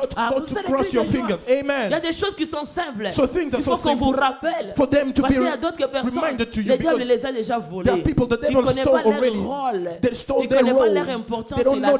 not Ah, go vous to allez cross crier your de joie. fingers. Il y a Amen. des choses qui sont simples. So things are Il faut so qu'on vous simple rappelle. for them to Parce be qu'il y a d'autres personnes, reminded to you le diable because les a déjà there are volés. people the Ils ne devil connaissent stole pas leur already. rôle. They stole Ils ne their connaissent pas role. leur importance They don't sur know la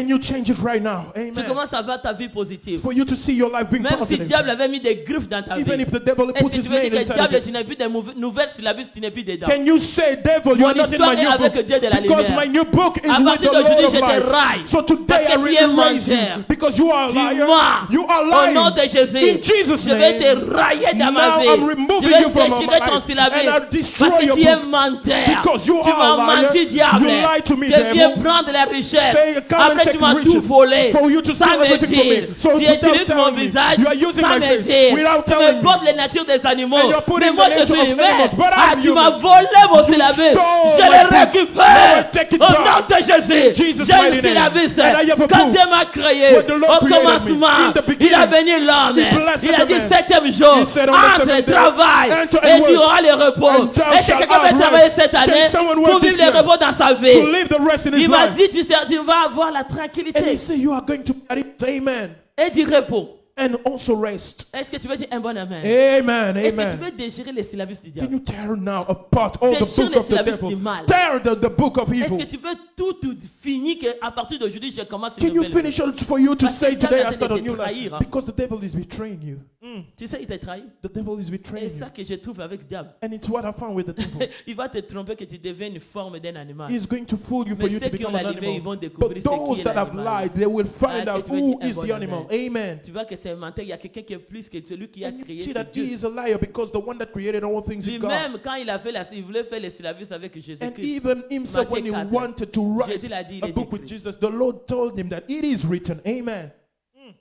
Can you change it right now? Tu Amen. commences à voir ta vie positive. For you to see your life being Même si le positive. diable avait mis des griffes dans ta vie. Even if the devil Est-ce put que his tu veux dire name que inside diable, of tu it. n'as plus des nouvelles syllabus, tu n'es plus dedans? Can you say, devil, you Mon are not in histoire my est new avec book? Dieu de la Because lumière. my new book is À with partir the d'aujourd'hui, Lord je of te light. raille. So today Parce I que tu es raise you menteur. because you are a Tu liar. mens. You are Au nom lying. de Jésus, In Jesus' je vais name. te railler dans ma Now vie. I'm Je removing vais you from my déchirer ton life. syllabus And I'll destroy Parce que your tu es book. menteur. Because you Tu are m'as a liar. menti, diable. You lied to me, Tu viens devil. prendre la richesse. Say, come and Après, take tu m'as riches tout volé. for you to steal Sans me everything from dire. me. So Tu without utilises mon telling me, visage you are using sans my me face dire. without Tu telling me me. portes les natures des animaux. And you're putting Mais moi, the je nature suis of humain. animals, but Ah, I'm tu m'as human. volé mon You syllabus. stole Je my le book. récupère. Now I take it Au back. nom de Jésus. Jesus' J'ai mighty une name. syllabus. And I have a Quand book. Dieu m'a créé, When the Lord au created me, commencement, in the il a beginning, béni l'homme. he blessed Il a the dit man. 7e jour, He said on the entre, 7th day, travaille, enter et and tu work. auras le repos. And thou Est-ce que shalt quelqu'un have va travailler rest. cette Can année someone pour work vivre this le year? repos dans sa To vie? live the rest in his Il m'a life. dit, tu vas avoir la And he tranquillité said, you are going to get it. Amen. et du repos. And also rest. Est-ce que tu veux dire un bon amen? Amen. Est-ce que tu Amen. veux déchirer les syllabus du Can diable? you tear now apart all the Déchire book les of the syllabus devil? du mal. Tear the book of Est-ce evil. que tu veux tout finir qu'à partir d'aujourd'hui, je commence une Can you nouvelle vie? finish it for you to Parce que say le diable today est I en start train a de new te trahir, life? hein. Because the devil is betraying you. Tu sais, il t'a trahi. The devil is Et betraying you. ça que je trouve avec le diable. And it's what I found with the devil. Il va te tromper que tu deviens une forme d'un animal. He's going to fool you for Mais you to ceux qui ont become an la liberté, ils animal. vont découvrir But ce qui those est that have l'animal. lied, they will find Ah, out est-ce que tu veux who dire un is bon the animal. Amen. Tu vois que c'est un menteur, il y a quelqu'un qui est plus que celui qui a And you créé see c'est that Dieu. he is a liar because the one that created all things is God. Lui-même, quand il voulait faire les syllabus avec And Jésus-Christ, even himself, when he Matthieu 4. wanted to write Jésus l'a dit, il a est book with écrit. Jesus, the Lord told him that it is written. Amen.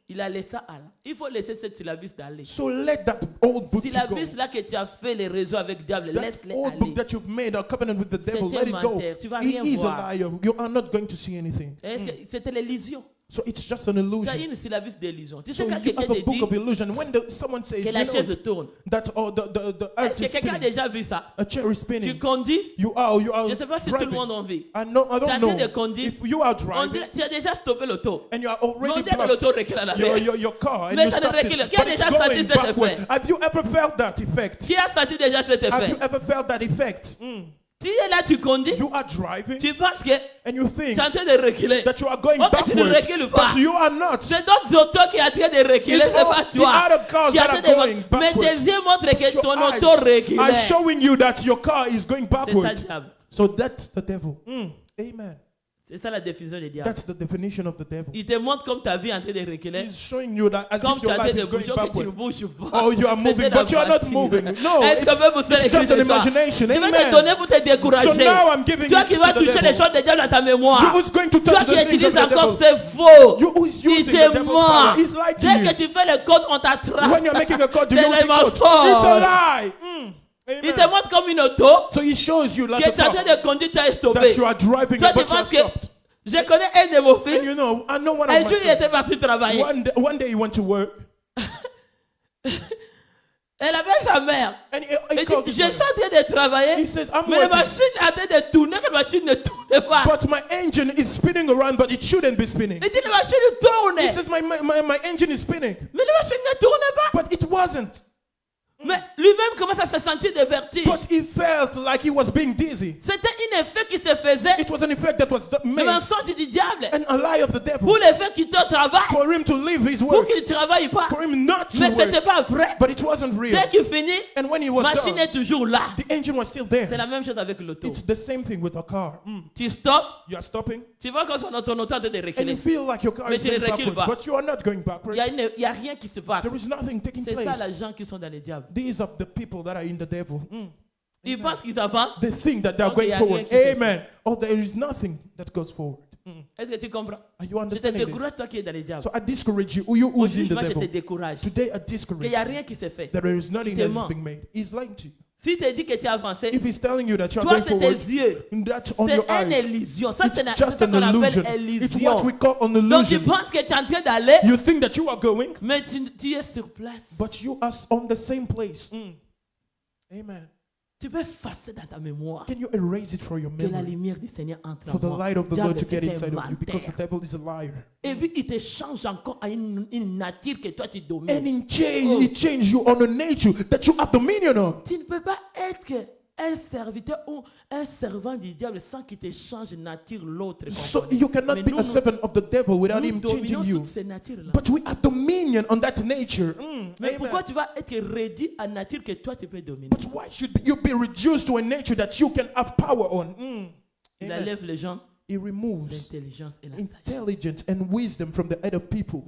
il a laissé aller. Il faut laisser cette syllabus d'aller. So let that old book to go. Syllabus là que tu as fait les réseaux avec le diable, That laisse-les old aller. book that you've made a covenant with the devil, C'était let it go. menteur. Tu vas He rien is voir. a liar. You are not going to see anything. Est-ce que c'était l'illusion? So it's just an Tu as illusion. une syllabus d'illusion. Tu sais So quand you quelqu'un have a te book dit of illusion. When someone says, que you la know, chaise tourne, that the est-ce earth que is quelqu'un a spinning, déjà vu ça? a chair is Tu spinning, conduis? you are Je ne sais pas si tout le driving. monde en vit. I Tu es don't en train know de conduire. if you are On driving dirait- tu as déjà stoppé l'auto. and you are Mais on already dirait que blocked l'auto recule à l'arrière. your car and Mais you ça ne started, recule. Qui a but it's déjà senti going cet backward. effet? Have you ever felt that effect? Qui a senti déjà cet Have effet? you ever felt that effect? Tu es là, tu conduis, You are driving tu penses que and you tu think es en train de reculer. that you are going Ok, tu ne backwards, recules pas. but you are not. C'est d'autres autos qui sont en train de reculer, It's c'est all pas the toi. other cars Qui est en that train are de- going Mais backwards. tes yeux montrent que Your ton eyes auto are reculait. showing you that your car is going C'est ça, backwards. diable. So that's the devil. Amen. C'est ça la définition du diable. That's the definition of the devil. Il te montre comme ta vie est en train de reculer. He's showing you that as Comme if tu your as en life train is de going bouger, que tu ne backward. bouges pas. Oh, you are moving, C'était but you are not la moving. bâtisse. No, Est-ce qu'on peut pousser les it's just cris an de joie? imagination. Je vais te donner Amen. pour te décourager. So now I'm giving Toi it qui to vas the toucher les devil. choses de diable dans ta mémoire. You who's going to Toi touch qui the things utilises of the encore, devil. c'est faux. You who is Il using te the devil's ment. power. He's lied to Dès you. que tu fais le code, on t'attrape. When you're making a code, you C'est don't les think code. It's mensonges. a lie. Il te Amen. montre comme une auto So he shows you like qui a est en train car de conduire, tu as stoppé. that you are driving, Toi, tu but you are penses que stopped. je connais un de vos And fils. you know, I know one Un of jour, my il était sons. parti travailler. One day he went to work Elle avait sa mère. and Il he dit, called je his suis en mother. train de travailler, He says, I'm mais la working, machine est en train de tourner, que la machine ne tourne pas. but my engine is spinning around, but it shouldn't be spinning. Il dit, la machine tourne, He says, my engine is spinning, mais la machine ne tourne pas. but it wasn't. Mais lui-même commence à se sentir de vertige. But he felt like he was being dizzy. C'était un effet qui se faisait, It was an effect that was le made mensonge du diable, and a lie of the devil pour le fait qu'il te travaille, for him to leave his pour work, qu'il ne travaille pas. for him not to Mais ce n'était work. pas vrai. But it wasn't real. Dès qu'il finit, And when he la was machine done, est toujours là. the engine was still C'est there. la même chose avec l'auto. It's the same thing with a car. Tu stops, You are stopping tu vois quand ton auto est en train de and you reculer. feel like your car Mais is tu ne going recules backwards, pas. but you are not going Il backwards. n'y a rien qui se passe. There is nothing taking C'est ça place. les gens qui sont dans les diables. These are the people that are in the devil. Ils pensent qu'ils avancent. They think that they are Okay, going y a forward. rien qui se Amen. Or there is nothing that goes forward. Est-ce que tu comprends? Are you Je te understanding décourage, this? toi qui es dans les diables. So I discourage you. You who's in Aujourd'hui, the moi, je te devil. décourage. Today I Qu'il discourage n'y a you. rien qui se fait. There is nothing Te that is ment. being made. He's lying to you. Si tu dis que tu as avancé, If he's telling you that you are toi, going c'est forward, tes yeux. that's on your C'est une eyes. illusion. Ça, It's c'est just ça an qu'on illusion. appelle It's what we illusion. call an Donc, tu illusion. penses que tu es en train d'aller, You think that you are going, mais tu es sur place. but you are on the same place. Amen. Tu peux effacer dans ta mémoire Can you erase it from your que la memory? lumière du Seigneur entre For en the moi. light of the Diable, Lord to get c'est un inside of you, because the menteur. devil is a liar. Et puis, il te change encore à une nature que toi, tu And domines. in change, he changed you on a nature that you have dominion of. Tu ne peux pas être un serviteur ou un servant du diable sans qu'il te change nature l'autre. So comprenez? you cannot Mais be nous, a servant of the devil without nous him dominons changing you. toutes ces natures-là. But we have dominion on that nature. Mais pourquoi Amen. tu vas être réduit à nature que toi tu peux dominer? But why should you be reduced to a nature that you can have power on? Il Amen. enlève les gens He removes l'intelligence et la sagesse. intelligence and wisdom from the head of people.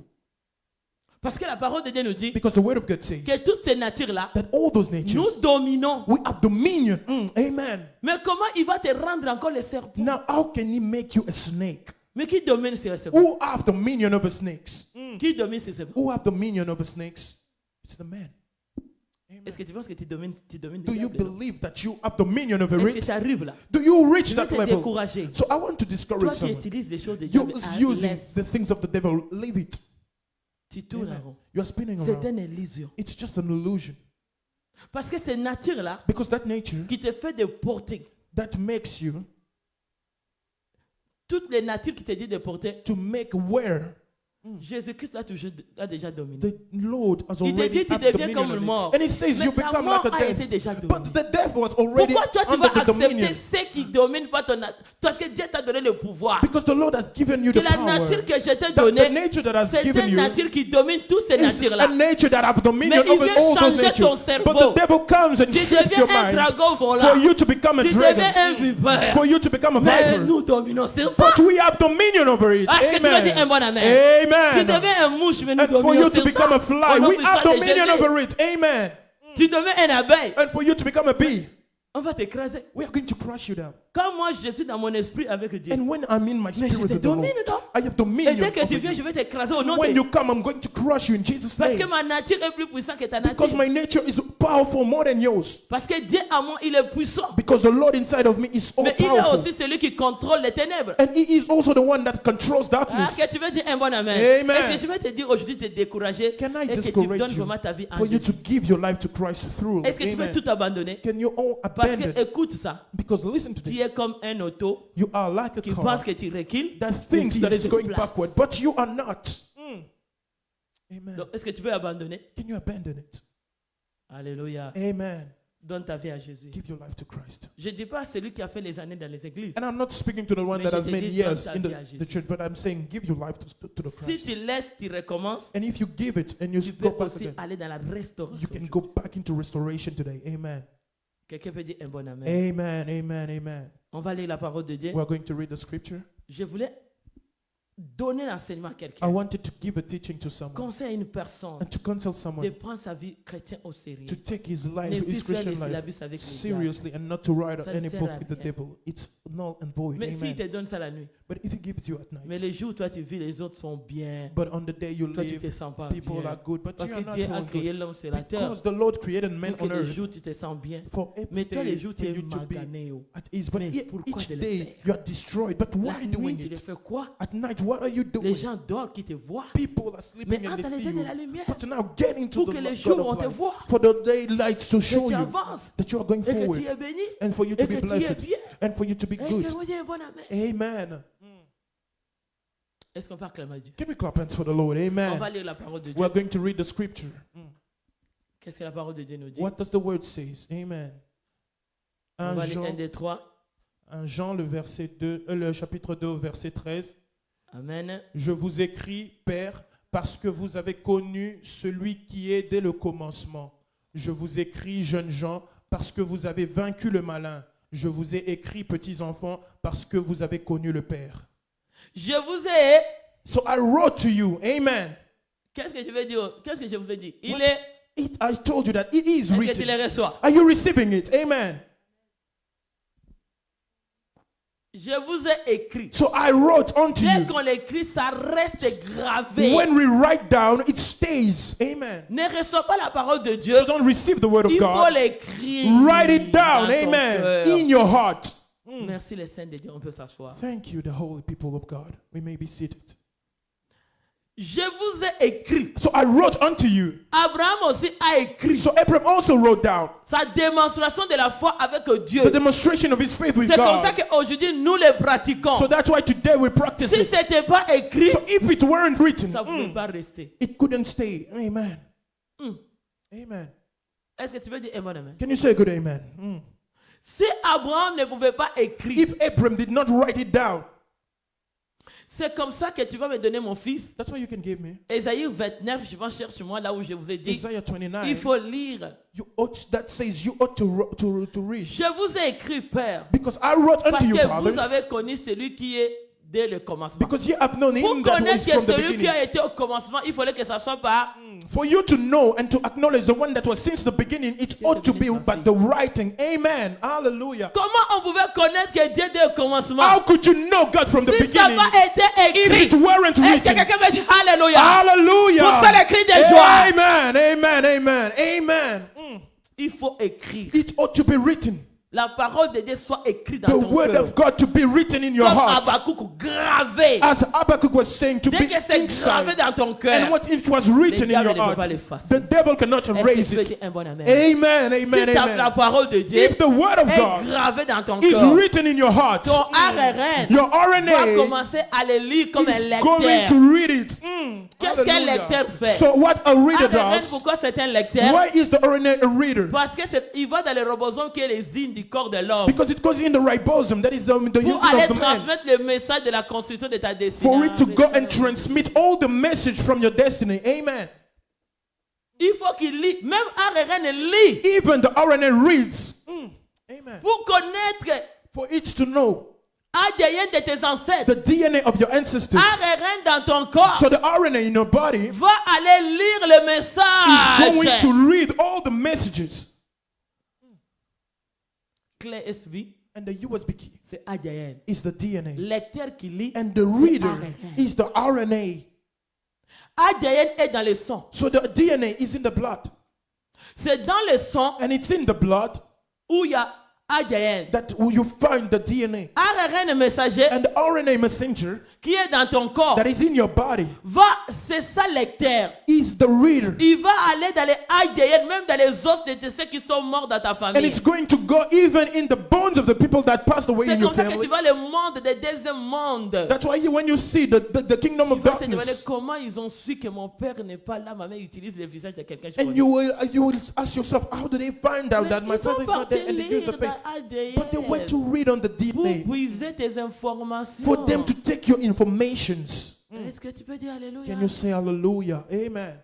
Parce que la parole de Dieu nous dit Because the word of God says que toutes ces natures-là, that all those natures, nous dominons. we have dominion. Amen. Mais comment il va te rendre encore le serpent? Now, how can he make you a snake? Mais qui domine ces serpents? Who have dominion over snakes? Qui domine ces serpents? Who have dominion over snakes? It's the man. Est-ce que tu penses que tu domines Do le you diable, non? believe that you have dominion over Est-ce que it? tu arrives là? Do you reach Tu veux that te level? décourager. So I want to Toi discourage qui someone. utilises les choses de You're diable, using laisse. the things of the devil. Leave it. Tu tournes en Amen. rond. You are spinning C'est around. une illusion. It's just an illusion. Parce que ces natures-là Because that nature qui te fait de porter, that makes you toutes les natures qui te disent de porter, to make wear, Jésus-Christ a déjà dominé. the Lord has Il te already dit tu had deviens dominion comme on le it. mort. And he says Mais you ta become mort like a a été dead. déjà But dominée. the devil was already Pourquoi toi tu under vas the dominion? accepter ce qui domine pas ton nature? Parce que Dieu t'a donné le pouvoir. Because the Lord has given you Que the la power. nature que je t'ai That the donnée, nature that has c'est given une you nature qui domine toutes ces is a natures-là. nature that have dominion Mais il over vient all those changer natures. ton cerveau. But the devil comes and Tu shifts your deviens un mind dragon for volant. you to become a Tu deviens dragon, un vipère. for you to become a Mais viper. nous dominons sur ça. But we have dominion over it. Est-ce que tu vas dire un Amen. bon amen? Tu Amen. deviens un mouche, mais nous And for dominons you to sur become ça. a fly, Au nom we puissant have de dominion Jésus. over it. Amen. Tu deviens un abeille. And for you to become a bee, On va t'écraser. we are going to crush you down. Quand moi je suis dans mon esprit avec Dieu, And when I'm in my mais je spirit te with the Lord, domine, non? I have Et dominion dès que tu over viens, you. je vais t'écraser au nom When de you come, I'm going to crush you in Jesus' Parce que name. ma nature est plus puissante que ta Because nature. my nature is powerful more than yours. Parce que Dieu à moi, il est puissant. Because the Lord inside of me is all Mais il est powerful. aussi celui qui contrôle les ténèbres. And He is also the one that controls Ah, darkness. que tu veux dire un bon amen. Amen. Est-ce que je vais te dire aujourd'hui de te décourager Can I et que tu discourage donnes you vraiment ta vie en for you Jésus? to give your life to Christ through? Est-ce que tu veux Amen. tout abandonner? Can you all Parce abandon? que écoute ça. Because listen to Tu this. es comme un auto You are like a qui car pense que tu recules. that mais thinks tu that it's te going déplaces. backward, but you are not. Amen. Donc, est-ce que tu peux abandonner? Can you abandon it? Alléluia. Amen. Donne ta vie à Jésus. Give your life to Christ. Je ne dis pas celui qui a fait les années dans les églises. And I'm not speaking to the one Mais that je has te many dis, years donne ta in vie à the Jésus. church, but I'm saying give your life to the Si Christ. tu laisses, tu recommences, And if you give it and you tu go peux back aussi again, aller dans la restauration. you can go back into restoration today. Amen. Quelqu'un peut dire un bon amen. Amen. Amen. Amen. On va lire la parole de Dieu. We're going to read the scripture. Je voulais donner l'enseignement à I quelqu'un. wanted to give a teaching to someone Conseil à une personne and to counsel de someone prendre sa vie chrétienne au sérieux. to take his Ne life, plus his faire Christian les life, syllabus avec les diables. seriously and not to write Ça ne any sert book à with the rien. devil. It's null and void. Mais s'il te Amen. donne ça la nuit, But if he gives you at mais night, les jours où toi tu vis, les autres sont bien. but on the day you Toi tu te live, sens pas people bien. are good, but Parce you are que not Dieu a feeling créé good. l'homme sur la terre. Because the Lord created man Pour on que les earth jours tu te sens bien. for every Mais toi les day jours for tu es you to be magané. Oh. at ease. But Mais pourquoi each de le day faire? you are destroyed. But La why nuit doing tu le it? fais quoi? At night, what are you Les doing? gens dorment qui te voient. People are Mais sleeping and entre they les see yeux de you. la lumière. But now get into Pour the que les God jours of on te light. voit. For the daylight to Que show tu you avances. that you are going Et que forward tu es béni. and for you to Et be que tu es blessed bien. and for you to be Est-ce good. que vous dites un bon amen? Amen. Est-ce qu'on peut acclamer Dieu? Can we clap hands for the Lord? On va Amen. lire la parole de We are Dieu. going to read the scripture. Qu'est-ce que la parole de Dieu nous dit? What does the word say? Amen. On 1 va lire 1, Jean, 2, 3. 1 Jean, le chapitre 2, verset 13. Amen. Je vous écris, Père, parce que vous avez connu celui qui est dès le commencement. Je vous écris, jeunes gens, parce que vous avez vaincu le malin. Je vous ai écrit, petits enfants, parce que vous avez connu le Père. Je vous ai. So I wrote to you. Amen. Qu'est-ce que je vais dire? Qu'est-ce que je vous ai dit? Il What? est. I told you that it is Est-ce que tu written. les reçois? Are you receiving it? Amen. Je vous ai écrit. So I wrote unto Dès you. qu'on l'écrit, ça reste gravé. When we write down, it stays. Amen. Ne reçois pas la parole de Dieu. So don't receive the word of Il faut God. l'écrire. Write it down. dans ton Amen. cœur. In your heart. Merci les saints de Dieu. On peut s'asseoir. Thank you, the holy people of God. We may be seated. Je vous ai écrit. So I wrote unto you. Abraham aussi a écrit So Abraham also wrote down sa démonstration de la foi avec Dieu. the demonstration of his faith with C'est comme ça God. qu'aujourd'hui nous les pratiquons. So that's why today we practice Si it. ce n'était pas écrit, So if it weren't written, ça ne pouvait pas rester. it couldn't stay. Amen. Mm. Amen. Est-ce que tu veux dire amen, amen? Can you say a good amen? Si Abraham ne pouvait pas écrire, If Abraham did not write it down, c'est comme ça que tu vas me donner mon fils. that's what you can give me. Ésaïe 29, je vais chercher moi là où je vous ai dit. Isaiah 29. Il faut lire. That says you ought to read. Je vous ai écrit, Père, Because I wrote parce unto you, que vous fathers, avez connu celui qui est dès le commencement. Because you have known Pour him that was connaître que from the celui qui beginning. a été au commencement, il fallait que ça soit par... For you to know and to acknowledge the one that was since the beginning, it ought to be by the writing. Amen. Hallelujah. Comment on pouvait connaître que Dieu dès le commencement? How could you know God from the Si ça beginning n'a pas été if écrit, it weren't est-ce que written? quelqu'un va dire Alléluia? Hallelujah. Pour faire le cri de joie. Amen. Amen. Amen. Amen. Il faut écrire. It ought to be written. La parole de Dieu soit écrite The dans ton word cœur. of God to be written in your Comme heart. Habakkuk, gravé. As Habakkuk was saying, to Dès be que c'est gravé inside. dans ton And cœur, what it was written Le in diable your ne peut heart, pas l'effacer. the devil cannot est-ce que erase tu peux it. dire un bon amen? Amen. Si Amen. la Amen. parole de Dieu If the word of est God gravée dans ton is cœur, written in your heart, ton RRN your va RNA commencer à le lire comme un is going lecteur. to read it. Qu'est-ce qu'un Hallelujah. lecteur fait? So what a reader RRN, does, pourquoi c'est un lecteur? why is the RNA a reader? Parce que il va dans les ribosomes qui est les zines du corps de l'homme. Because it goes in the ribosome, that is the Pour unit aller of the man. transmettre le message de la construction de ta destinée. For it to go and transmit all the message from your destiny. Amen. Il faut qu'il lit. Même RRN lit. Even the RNA reads. Amen. Pour connaître For it to know ADN de tes ancêtres. the DNA of your ancestors. RRN dans ton corps So the RNA in your body va aller lire le is going message. to read all the messages. Clé USB, And the USB key c'est ADN. is the DNA. Lecteur qui lit, And the c'est reader RNA. is the RNA. ADN est dans le sang. So the DNA is in the blood. C'est dans le sang And it's in the blood où il y a ADN. that you find the DNA. RRN messager And the RNA messenger qui est dans ton corps that is in your body c'est ça lecteur. is the reader. Il va aller dans les ADN, même dans les os de ceux qui sont morts dans ta And famille. it's going to go even in the bones of the people that passed away C'est in your comme ça que family. tu vois le monde des deuxième monde. That's why when you see the kingdom Tu of vas te demander darkness, comment ils ont su que mon père n'est pas là, ma mère utilise le visage de quelqu'un. que je and connais. you will ask yourself, how do they find out Mais that my ils father sont is not partis there? And they use the lire faith. dans ADN But they went to read on the pour DNA puiser tes informations. for them to take your informations. Est-ce que tu peux dire Alléluia? Can you say hallelujah? Amen.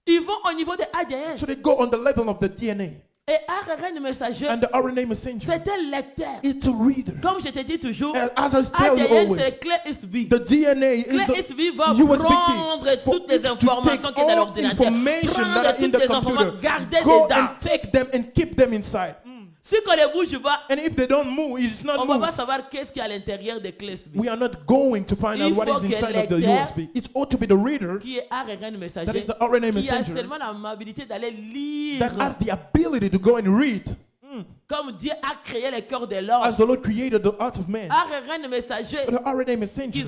Ils vont au niveau de ADN. So they go on the level of the DNA. Et RRN messager, And the RNA messenger, c'est un lecteur. it's a reader. Comme je te dis toujours, As I tell you ADN always, c'est clé USB. the DNA Clé is the USB va USB prendre key for toutes les it to informations take qui sont dans all l'ordinateur. information that Prendre are in toutes the les informations, computer, garder go dedans. and take them and keep them inside. Si on ne bouge pas, And if they don't move, it's on not ne va pas moved. savoir qu'est-ce qu'il y a à l'intérieur de clé USB. We are not going to find out Il what faut is que inside of the lecteur USB. It ought to be the reader Qui est RRN that messager, is the RNA qui a messenger seulement l'amabilité d'aller lire. that has the ability to go and read Comme Dieu a créé le cœur de l'homme. as the Lord created the heart of man. RRN messager The RNA qui messenger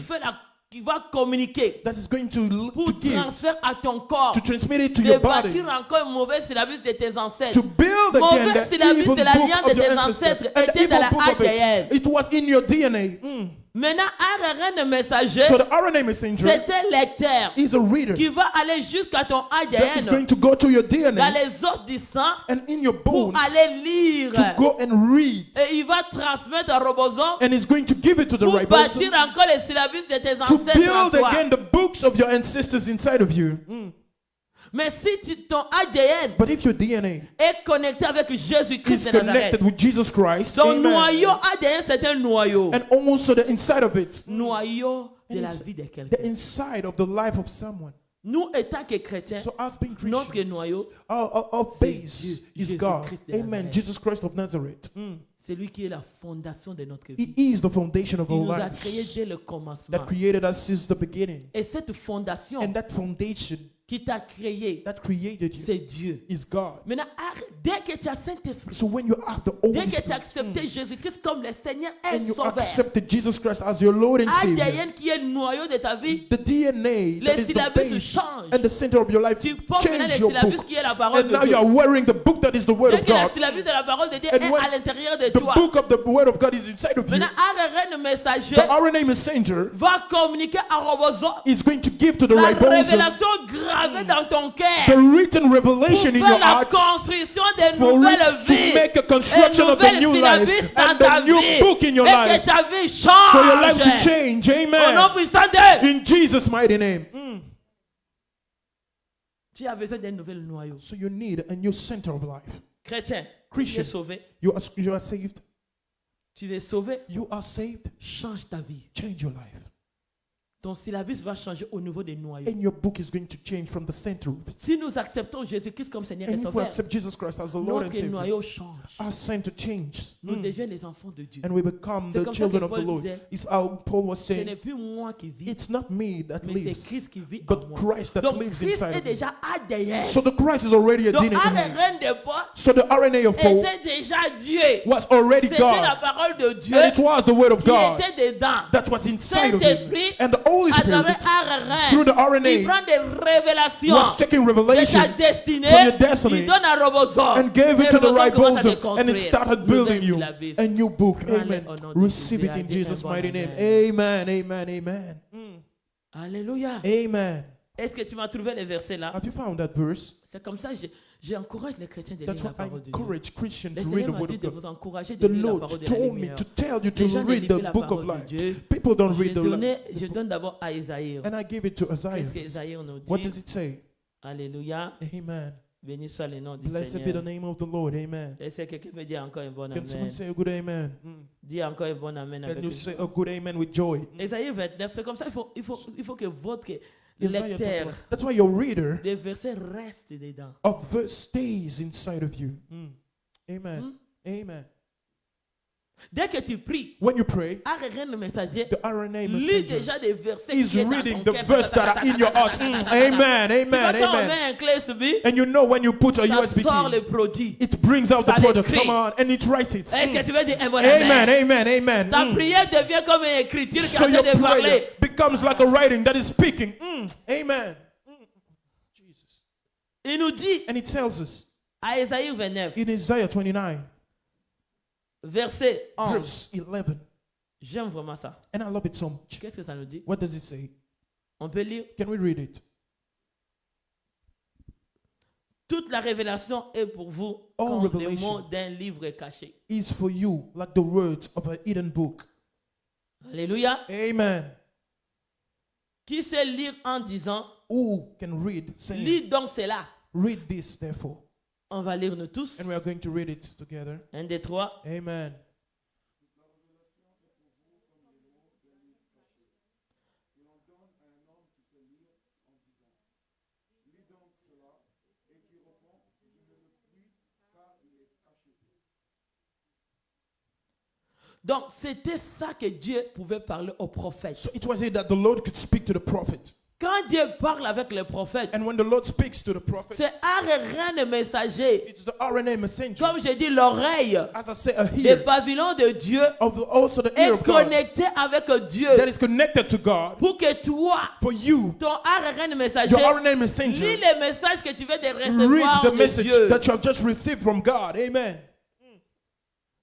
qui va communiquer that is going to pour give, transférer à ton corps, to transmit it to de your body, bâtir encore un mauvais syllabus de tes ancêtres. to build again Mauvais the syllabus evil de la book liane of de your tes ancestors. ancêtres And the était dans evil la book of ADN. it was in your DNA. Maintenant, RRN messager, So the RNA messenger c'est un lecteur is a reader qui va aller jusqu'à ton that is ADN, going to go to your dans DNA les os du sang, and in your pour bones aller lire. to go and read. Et il va transmettre à ribosome And it's going to give it to the pour ribosome bâtir encore les syllabus de tes to ancêtres en build toi. again the books of your ancestors inside of you. Mais si ton ADN But if your DNA est connecté avec Jésus-Christ is de Nazareth, connected with Jesus Christ, ton amen, noyau ADN c'est un noyau. and also the inside of it, Noyau de la it's vie de the quelqu'un. inside of the life of someone. Nous, étant que chrétiens, So as being notre Christian, noyau, our c'est base Dieu, is God. Jésus-Christ de Amen. Nazareth. Jesus Christ of Nazareth. c'est lui qui est la fondation de notre He vie. is the foundation of Il our nous a créés lives dès le commencement. that created us since the beginning. Et cette fondation And that foundation qui t'a créé, that created you c'est Dieu. is God. Maintenant, dès que tu as Saint-Esprit, So when you have the dès Holy que tu as Spirit accepté Jésus-Christ comme le Seigneur and et you Sauveur, accepted Jesus Christ as your Lord and Savior, ADN qui est le noyau de ta vie, the DNA that les is the syllabus base changent. and the center of your life Tu portes maintenant change les your syllabus book. qui est la parole And de now you Dieu. are wearing the book that is the Word Dès of que la God. syllabus de la parole de Dieu And est when à l'intérieur de the toi, book of the Word of God is inside of you, maintenant RRN messager the RNA messenger va communiquer à ribosome is going to give to the la ribosome révélation gravée dans ton the cœur written pour revelation in faire your la heart construction des for nouvelles it to vies, make a et construction of the nouvelles new syllabus life dans and ta the new vie, book in your et life que ta vie for your life to change. change. Au nom Amen. puissant de In Jesus' mighty name. tu as besoin d'un nouvel noyau. So you need a new center of life. Chrétien, tu es Christian, sauvé. you are saved. Tu es sauvé, You are saved. change ta vie. Change your life. Ton syllabus va changer au niveau des noyaux. And your book is going to change from the center of it. Si nous acceptons Jésus-Christ comme Seigneur et And if we Sauveur, accept Jesus Christ as the Lord and notre Savior, noyau change. our center changes. Nous devenons les enfants de Dieu. And we become C'est the comme ça children que of the Paul Lord. disait, It's how Paul was Ce n'est saying, plus moi qui vis, it's not me that mais c'est lives, Christ qui vit en but moi. Christ that Donc lives Christ inside est of me. déjà ADN. So the Christ is already a Donc DNA in him. ADN de Paul So the RNA of Paul était déjà Dieu. was already C'était la God. parole de Dieu And it was the word of qui God était dedans. that was inside of him. Saint-Esprit, And the Holy à Spirit, travers ARN, through the il RNA, prend des révélations was taking de revelation ta destinée, from your destiny il donne à Robozor. and gave it Et to the Robozor right commence à te bosom, and it construire. started building Nouvelle you syllabus. a new book. Prends-le Amen. au nom de Receive it Jésus. in Dis un Jesus' bon mighty name. amen. Amen, amen, amen. Alléluia. Amen. Est-ce que tu m'as trouvé les versets là? Have you found that verse? C'est comme ça que j'encourage les chrétiens de That's lire la why I parole de Dieu. encourage Christians Le to read Seigneur the m'a word dit of de God. vous encourager de The lire la Lord parole de la told me lumière. to tell you to Les gens ne read lisent plus the la book of parole de life. Dieu. People don't read Je the donne d'abord à Isaïe. And I give it to Isaiah. Qu'est-ce que Isaïe nous What dit? does it say? Alléluia. Amen. Béni soit le nom du Blessed be the Seigneur. name of the Lord. Amen. Est-ce que quelqu'un peut dire encore un bon Can someone amen? say a good amen? Dis encore un bon amen Can avec you une- say a good amen with joy? Isaïe 29, c'est comme ça, il faut que votre Isaiah lecteur 21. That's why your reader des versets reste dedans. of verse stays inside of you. Amen. Amen. Dès que tu pries, When you pray, arrête le messager, the RNA lis messenger déjà des versets is qui est dans reading ton the cœur. verse that are in your heart. Amen. Tu vois, Amen. quand on Amen. met un clé USB, And you know when you put a ça USB sort key, le produit. it brings out the Ça product. l'écrit. Come on, and it writes it. Est-ce que tu veux dire un bon Amen. amen? Amen. Amen. Ta prière devient comme une écriture qui So a your de parler. prayer becomes like a writing that is speaking. Amen. Jesus. Il nous dit And it tells us à Isaïe 29, in Isaiah 29, verset 11. verse 11. J'aime vraiment ça. And I love it so much. Qu'est-ce que ça nous dit? What does it say? On peut lire. Can we read it? Toute la révélation est pour vous All comme les revelation. mots d'un livre caché. Is for you like the words of a hidden book. Alléluia. Amen. Qui sait lire en disant, Who can read? Saying, lis donc cela. read this, therefore. On va lire nous tous. And we are going to read it together. 1, 2, 3. Amen. Donc, c'était ça que Dieu pouvait parler aux prophètes. So it was it that the Lord could speak to the prophet. Quand Dieu parle avec les prophètes, And when the Lord speaks to the prophet, c'est un messager. it's the RNA messenger. Comme je dis, l'oreille As I say, a des ear pavillons de Dieu also the ear est of God connectée avec Dieu. that is connected to God. Pour que toi, For you, ton ARN messager, your RNA lis messenger, les messages que tu viens de reads recevoir the de message Dieu. that you have just received from God. Amen.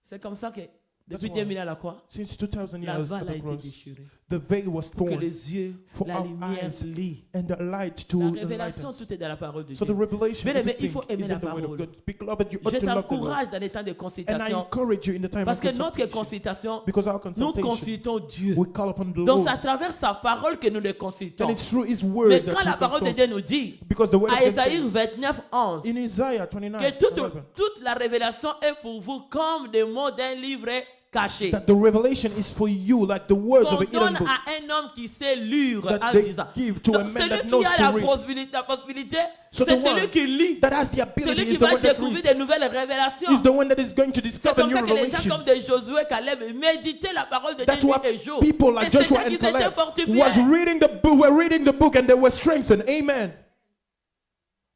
C'est comme ça que depuis That's why 2000 à la croix, Since 2000 la years voile at a the été cross, déchirée. the veil was Pour que torn les yeux, for la our lumière eyes lit. and the light to La enlighten révélation, us. tout est dans la parole de So the Dieu. revelation, Bien aimé, il everything faut aimer is la in the word of parole. God. Beloved, you ought Je to love the Lord. t'encourage dans les temps de And I consultation. encourage you in the time Parce of que notre consultation. consultation, Because our nous consultation, consultons Dieu. we call upon the Donc Lord. c'est à travers sa parole que nous le consultons. And it's through His word Mais that quand la we parole de consult. Dieu nous dit, Because the word of à God Isaïe says 29, 11, in Isaiah 29, que 11, toute la révélation est pour vous comme des mots d'un livre caché. that the revelation is for you like the words of Qu'on a hidden donne book à un homme qui sait lire that en they disant. give to a Donc man celui that qui knows a to la read. possibilité, So c'est the celui one qui lit. that has the Celui ability qui is the va one that découvrir reads. de nouvelles révélations. Is the one that is going to C'est discover comme new ça que les gens revelations. comme de Josué, Caleb, méditaient la parole de That's Dieu why nuit et jour. people like Et c'est Joshua là qu'ils and étaient Caleb fortifiés. was reading the book, were reading the book and they were strengthened. Amen.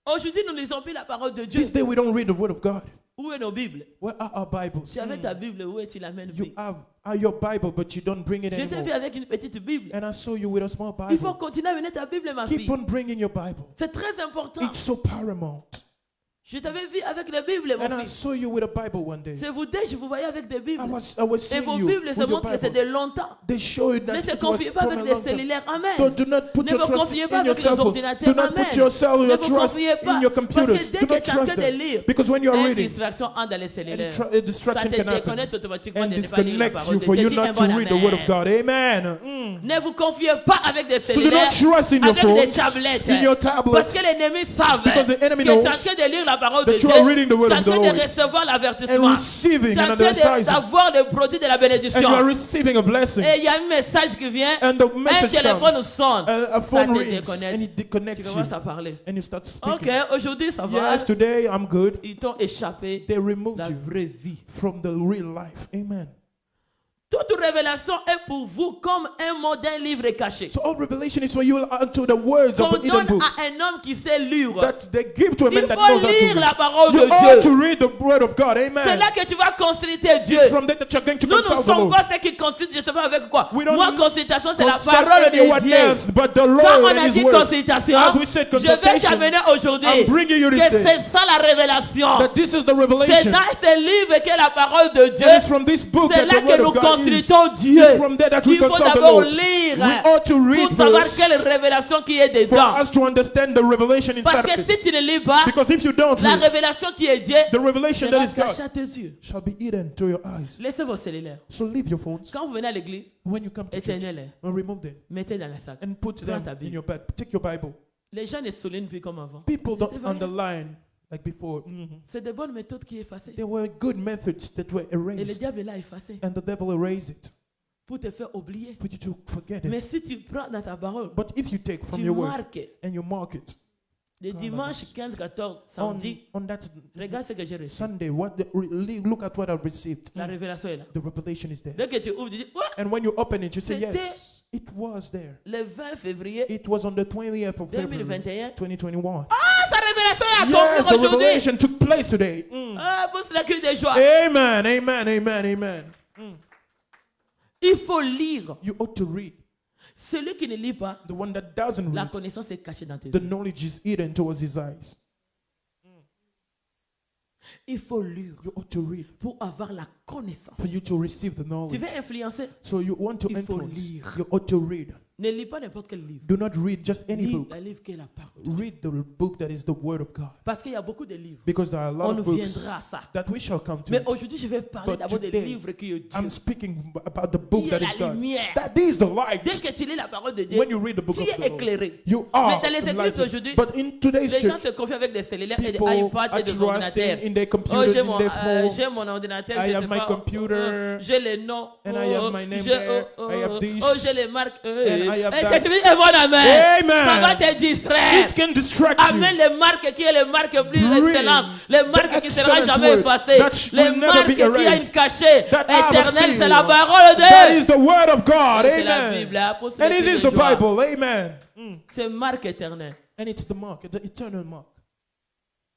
Aujourd'hui, nous ne lisons plus la parole de Dieu. This day we don't read the word of God. Où est nos Bibles? Where are our Bibles? Tu avais ta Bible, où est-il amène? You have your Bible, but you don't bring it Je t'ai vu anymore. avec une petite Bible. And I saw you with a small Il faut Bible. continuer à mener ta Bible, ma Keep fille. on bringing your Bible. C'est très important. It's so paramount. Je t'avais vu avec les Bibles, And mon I fils. saw you with a Bible one day. C'est vous deux, je vous voyais avec des Bibles. I was Et seeing vos you Bibles with se your montrent que c'est Bible. de longtemps. They show you Ne that se it was confiez pas from avec a des long time. cellulaires. Amen. So do not put Ne your vous trust confiez pas in your avec cell les phone. ordinateurs. Do not Amen. put yourself, Ne your vous trust confiez pas. in your Parce computers. que dès Do que not tu es en train trust de them. lire, Because when you are une reading, distraction entre dans les cellulaires. a distraction Ça te can happen. déconnecte automatiquement And de ne pas lire la disconnects parole you de for Dieu. you Dis un not to bon read the word of amen. God. Amen. Ne vous confiez pas avec des So do cellulaires, not trust in your avec des phones, tablettes. in your Parce tablets, que l'ennemi savent because the enemy que tu es en knows train de lire la la parole de that Dieu, you are reading the tu word es en of the train de Lord recevoir and l'avertissement. receiving Tu es en an train advertisement, d'avoir le produit de la and you are bénédiction. receiving a blessing, Et il y a un message qui vient, and the un message téléphone comes, sonne, a ça phone te rings, déconnecte. and it Tu connects you, commences à parler. and you start Ok, speaking. aujourd'hui ça va. Yes, today I'm good. Ils t'ont échappé They removed la you vraie vie. from the real life. Amen. Toute révélation est pour vous comme un mot d'un livre caché. So all revelation is for you unto the words of Qu'on the hidden donne book à un homme qui sait lire. that they give to a Il man that faut knows how to lire read. la parole You de ought to Dieu. read the word of God. C'est Amen. là que tu vas consulter Dieu. It's from that you're going to Nous ne consult the sommes Lord. pas ceux qui consultent, je ne sais pas avec quoi. We don't Moi, consultation, c'est la Consult parole anyone de Dieu. else but the Quand Lord on and a His dit word. consultation, As we said je vais consultation, t'amener aujourd'hui I'm bringing you que this day c'est ça la révélation. that this is the C'est revelation. dans ce livre qu'est la parole de Dieu. And it's from this book C'est that là the que word nous of God is. consultons Dieu. It's from there that we Il faut consult the d'abord Lord. lire We ought to read pour savoir first quelle révélation qui est for dedans. us to understand the revelation Parce inside que of it. si tu ne lis pas, Because if you don't la read, révélation qui est Dieu the revelation that sera is God cachée à tes yeux. shall be hidden to your eyes. Laissez vos cellulaires. So leave your phones. Quand vous venez à l'église, When you come to church, éteignez-les. and remove them Mettez dans la sac. and put Prends them ta in Bible. your bag. Take your Bible. Les gens ne soulignent plus comme avant. People don't C'était vrai. underline like before. C'est des bonnes méthodes qui effacent. There were good methods that were Et le erased, diable l'a effacé and the devil erased it pour te faire oublier. for you to forget Mais it. si tu prends dans ta parole, But if you take from tu your word marques and you mark it le dimanche 15, 14, on, samedi, on that regarde ce que j'ai reçu. Sunday, look at what I've received. La révélation est là. The revelation is there. Dès que tu ouvres, tu dis, ouais, And when you open it, you say, C'était yes, it was there. le 20 février It was on the 20th of February, 2021. 2021. Ah, sa révélation est Yes, accomplie the aujourd'hui. revelation took place today. Ah, pousse la cri de joie. Amen, amen, amen, amen. Il faut lire. You ought to read. Celui qui ne lit pas, The one that doesn't la read, connaissance est cachée dans tes the yeux. knowledge is hidden towards his eyes. Il faut lire You ought to read pour avoir la connaissance. for you to receive the Tu knowledge. veux influencer? So you want to Il faut influence. lire. You ought to read. Ne lis pas n'importe quel livre. Do not read just any Lis book. un livre qui est la parole. Read the book that is the word of God. Parce qu'il y a beaucoup de livres. Because there are a lot On of books viendra à ça. that we shall come to. Mais it. aujourd'hui, je vais parler But d'abord des today, livres qui est Dieu. I'm speaking about the book Qui that est is la God. lumière. That is the light. Dès que tu lis la parole de Dieu, When you read the book tu of es the Lord, éclairé. you are Mais dans les églises enlightened. d'aujourd'hui, But in today's Les gens church, se confient avec des cellulaires et des people iPads are et des trusting ordinateurs. in their Oh, computers, j'ai in mon, their phones. j'ai mon ordinateur, I je have sais my pas, computer, j'ai les noms, and I have my name j'ai, there, I have this, oh, j'ai les marques, and I have et that. que tu dis, mon amen, Amen. ça va te distraire. It can distract Amène you. les marques qui est les marques plus Bring excellentes, les marques the qui ne seront excellent jamais word effacées, that les will never marques be qui a une erased, cachée that have a éternelle, seal. c'est la parole de That Dieu. is the word of God. C'est la Amen. Bible, hein, pour ceux And qui it is le the voient. Bible. Amen. C'est marque éternelle. And it's the mark, the eternal mark.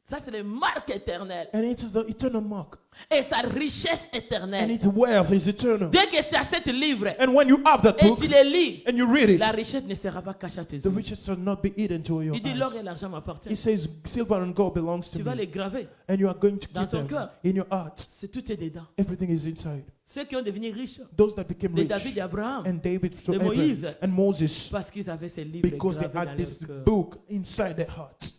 Ça, c'est les marques éternelles. And it is the eternal mark. Et sa richesse And éternelle. its wealth is eternal. Dès que c'est à cette livre And when you have that et book tu les lis, and you read la it, richesse ne sera pas cachée à tes the yeux. riches shall not be hidden to your Il dit l'or eyes. et l'argent m'appartiennent. He says, silver and gold belongs to Tu vas me. les graver. And you are going to dans keep ton them cœur. in your heart. C'est tout est dedans. Everything is inside. Ceux qui ont devenu riches, Those that became de rich, David et Abraham, and David, so de Abraham, Moïse, and Moses, parce qu'ils avaient ces livres because they gravés dans had leur this cœur. book inside their hearts.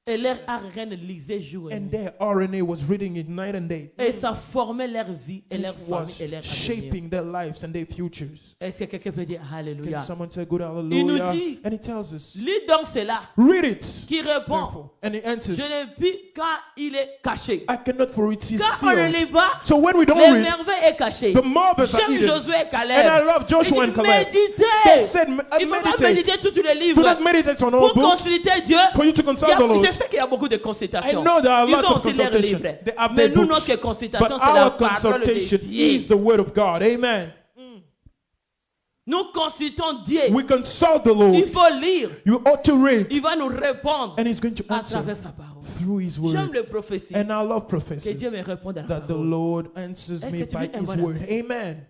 Et leur ARN lisait jour et And nuit. their RNA was reading it night and day. Et ça formait leur vie et leur It famille was et leur avenir. shaping their lives and their futures. Est-ce que quelqu'un peut dire Alléluia? Can someone say good Il nous hallelujah? dit, And he tells us, lis donc cela read it. qui répond. Therefore. And he answers, Je ne puis quand il est caché. I cannot for it is Quand on ne sealed. lit pas, So when we don't les read, merveilles est caché. the marvels are J'aime hidden. Josué et And I Caleb. love Joshua Il and dit, Caleb. They méditez. said, Il ne faut pas meditate. méditer tous les Do livres. not meditate on all Pour books consulter Dieu, for you to consult the Lord. je sais qu'il y a beaucoup de consultations. I know there are Ils lots ont of aussi leurs consultations. livres. They have Mais their nous, books. notre consultation, But c'est la our parole de consultation is Dieu. the word of God. Amen. Nous consultons Dieu. We consult the Il Lord. faut lire. You ought to read. Il va nous répondre And he's going to à answer travers sa parole. through his J'aime word. les prophéties. And I love Que prophecies Dieu me réponde à la that the parole. Lord answers Est-ce me que tu by dis un his bon word. amen? Amen.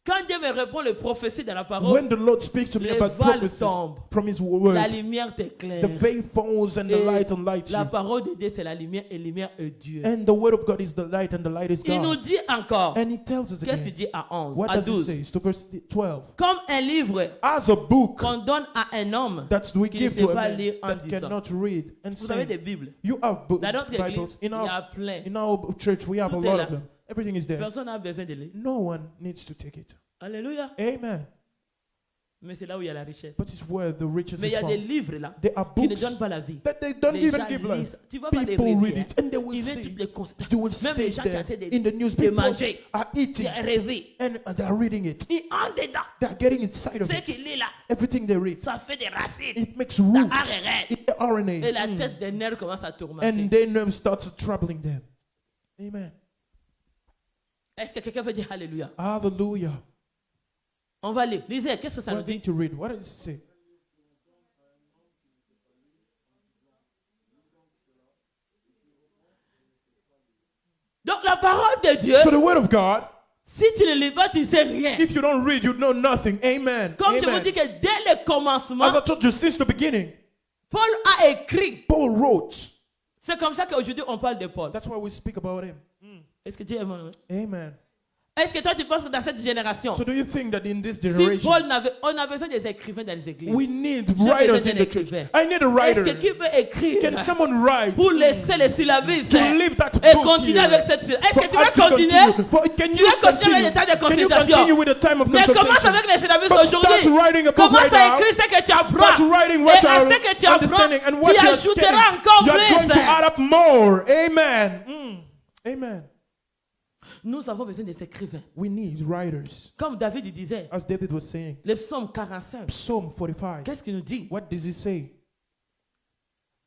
Quand Dieu me répond les prophéties de la parole, When the Lord speaks to me les about voiles prophecies tombent. from his la word, lumière the t'éclaire. veil falls and the Et light enlightens la you. parole de Dieu, c'est la lumière et la lumière est Dieu. And the word of God is the light and the light is Il nous God. dit encore, And he tells us qu'est-ce qu'il again. dit à 11, What à does it 12? say? To verse 12. Comme un livre As a book qu'on donne à un homme that we qui ne give sait to a pas man lire en that disant. cannot read and Vous avez des say, Bibles. you have Dans notre Bibles église, il y a plein. in our church. We have a Tout est lot là. of them. Everything is there. Personne n'a besoin de lire. No one needs to take it. Alléluia. Amen. Mais c'est là où il y a la richesse. But it's where the riches Mais il is y a des found. livres là There are qui ne books donnent pas la vie. that they don't Les even gens give life. lisent. Tu vas pas les People rêver. read it and they will Ils viennent say, toutes les constater. you will Même say les gens qui there arrêtent in the de newspaper manger, are eating ils rêvé. and they are reading it. Ils entrent dedans. They are getting inside of Ce it. qu'il lit là, Everything they read, ça fait des racines. it makes Ça roots arrête. in the Et RNA. la tête des nerfs commence à tourmenter. And their nerves starts troubling them. Amen. Est-ce que quelqu'un peut dire Alléluia? Hallelujah. On va lire. Lisez, qu'est-ce que ça nous What dit? to read? What does it say? Donc la parole de Dieu, So the word of God, si tu ne lis pas, tu ne sais rien. if you don't read, you know nothing. Amen. Comme je vous Amen. dis que dès le commencement, As I told you since the beginning, Paul a écrit. Paul wrote. C'est comme ça qu'aujourd'hui on parle de Paul. That's why we speak about him. Est-ce que Dieu est bon? Amen. Est-ce que toi tu penses que dans cette génération, So do you think that in this si generation, Paul n'avait, on a besoin des écrivains dans les églises? we need besoin writers d'un in the church? écrivain. I need a Est-ce writer. que qui peut écrire Can someone write pour laisser les syllabistes to leave that et book continuer here avec cette Est-ce for que tu us vas to continuer? continue? Can Tu you vas continuer continue? avec le temps de Can you consultation. continue with the time of Mais commence consultation? avec les syllabistes But aujourd'hui. start writing a book Commence right à now. écrire ce que tu apprends. Start writing Et what you à are ce que tu apprends, understanding and what tu you are ajouteras getting. encore You are going to plus. add up more. Amen. Amen. Nous avons besoin des écrivains. We need writers. Comme David il disait, As David was saying, le psaume 45. Psalm 45. Qu'est-ce qu'il nous dit? What does he say?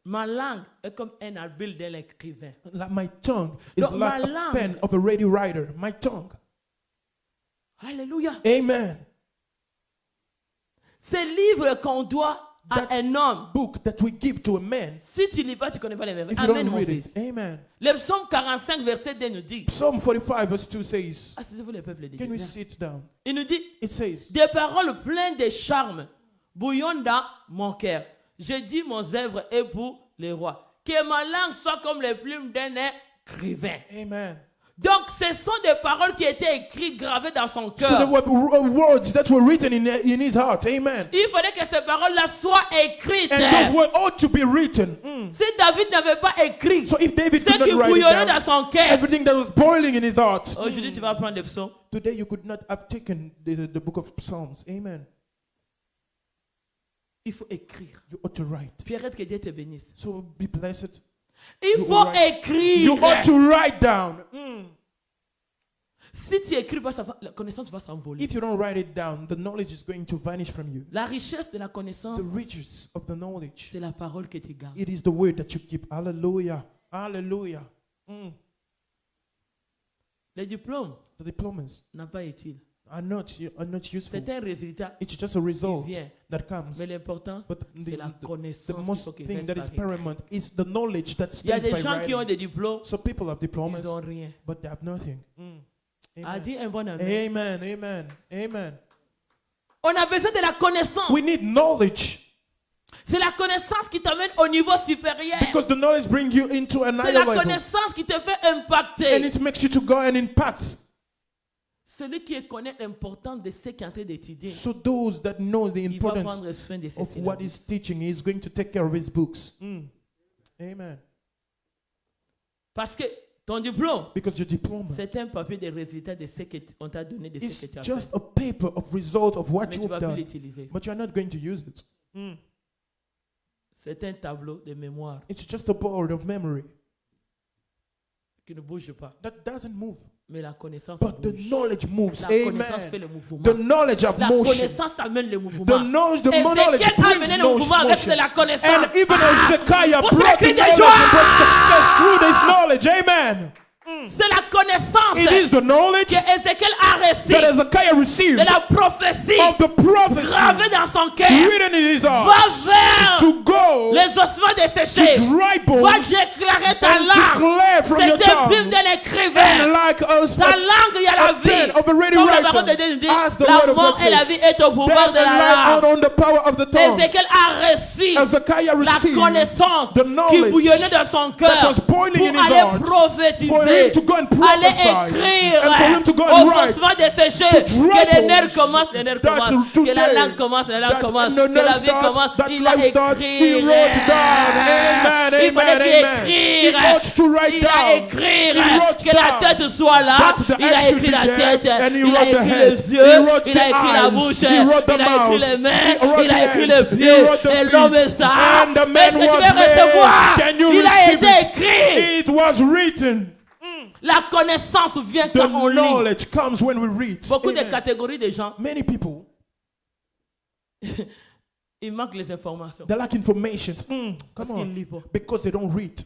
Ma langue est comme un habile d'un écrivain. Like my tongue is Donc, like ma a langue. pen of a ready writer. My tongue. Alléluia. Amen. Ce livre qu'on doit à That un homme. book that we give to a man. Si tu ne lis pas, tu ne connais pas les versets. If you Amen, don't mon read fils. it. Amen. Le psaume 45, verset 2 nous dit. Psalm 45 verse 2 says, Asseyez-vous les peuples de can we Dieu. sit down? Il nous dit, It says, des paroles pleines de charme bouillonnent dans mon cœur. Je dis mon œuvre est pour les rois. Que ma langue soit comme les plumes d'un écrivain. Amen. Donc, ce sont des paroles qui étaient écrites, gravées dans son So there cœur. were words that were written in his heart. Amen. Il fallait que ces paroles-là soient écrites. And those words ought to be written. Si David n'avait pas écrit So if David ce could qui not write bouillonnait it dans down, son cœur, everything that was boiling in his heart, aujourd'hui tu vas prendre des psaumes. today you could not have taken the book of Psalms. Amen. Il faut écrire. You ought to write. Pierrette, que Dieu te bénisse. So be blessed. Il You faut write. écrire. You ought to write down. Si tu écris pas, la connaissance va s'envoler. If you don't write it down, the knowledge is going to vanish from you. La richesse de la connaissance, The riches of the knowledge, c'est la parole que tu gardes. it is the word that you keep. Hallelujah. Hallelujah. Les diplômes The diplomas n'ont pas utile. are not useful. C'est un résultat It's just a qui result vient. that comes. Mais l'important, But c'est la the connaissance qu'il most faut qu'il thing reste that is par écrit. paramount is the knowledge that Il y a stays des by gens qui ont writing. des diplômes, So people have diplomas, ils n'ont rien. but they have nothing. A Amen. dit un bon ami. Amen. Amen. Amen. On a besoin de la connaissance. We need knowledge C'est la connaissance qui t'amène au niveau supérieur. because the knowledge brings you into C'est another la level, connaissance qui te fait and impacter. it makes you to go and impact. Celui qui connaît l'importance de ce qu'il est en train d'étudier, So those that know the il va importance prendre soin de ses of what syllabes. he's teaching, he's going to take care of his books. Amen. Parce que ton diplôme, Because your diploma c'est un papier de résultat de ce qu'on t'a donné, de ce is que tu as just fait. a paper of result of what Mais tu ne you've vas plus done, l'utiliser. but you're not going to use it. C'est un tableau de mémoire It's just a board of memory qui ne bouge pas. that doesn't move, Mais la connaissance but the bouge. knowledge moves. La connaissance fait Amen. le mouvement. The knowledge of La motion. connaissance amène le mouvement. The knowledge Et brings Ézéchiel a amené le mouvement avec motion. de la connaissance. And even Hezekiah Vous brought the écrivez des knowledge joies. and brought success through this knowledge. Amen. C'est la connaissance It is the knowledge que Ézéchiel a reçue that Hezekiah received de la prophétie of the prophecy gravée dans son cœur. written in his Va heart vers to go les ossements desséchés. to dry Va bones déclarer ta and langue. declare from your C'est un plume tongue. d'un And écrivain. like us, Ta langue, il y a la a pen vie. of a ready Comme la parole de writer, Dieu nous dit, as the la word of mort God et la says, vie est au pouvoir death de and la life langue. are on the power of the tongue. Ézéchiel a reçu Hezekiah la received connaissance the qui knowledge bouillonnait dans son that cœur was boiling in pour his aller heart, prophétiser, for him to go and aller prophesy, écrire and for him to go and aux write, ossements desséchés, to dry que les nerfs bones, commencent, les nerfs that commencent, today, que la langue commence, la langue that commence, the que la nerves vie start, commence. that Il a life starts. écrit. He wrote down. Amen, Il fallait amen, qu'il amen. écrire. He ought to write Il a down. écrit He wrote que la down tête soit là. that the Il a head should écrit be la there, tête. and he Il a wrote the écrit head. les yeux. wrote il a the écrit la eyes, bouche, he wrote the il a écrit mouth, les mains, he wrote il a the écrit hands, les he pieds, wrote the et l'homme est feet, ça. and the man Est-ce que tu was veux made. recevoir? Can you Il a receive été it? écrit. It was written. La connaissance vient The quand on lit. knowledge comes when we read. Beaucoup de Amen. catégories de gens, Many people, il manque les informations. they lack information. Parce Come qu'ils ne on. lisent pas. Because they don't read.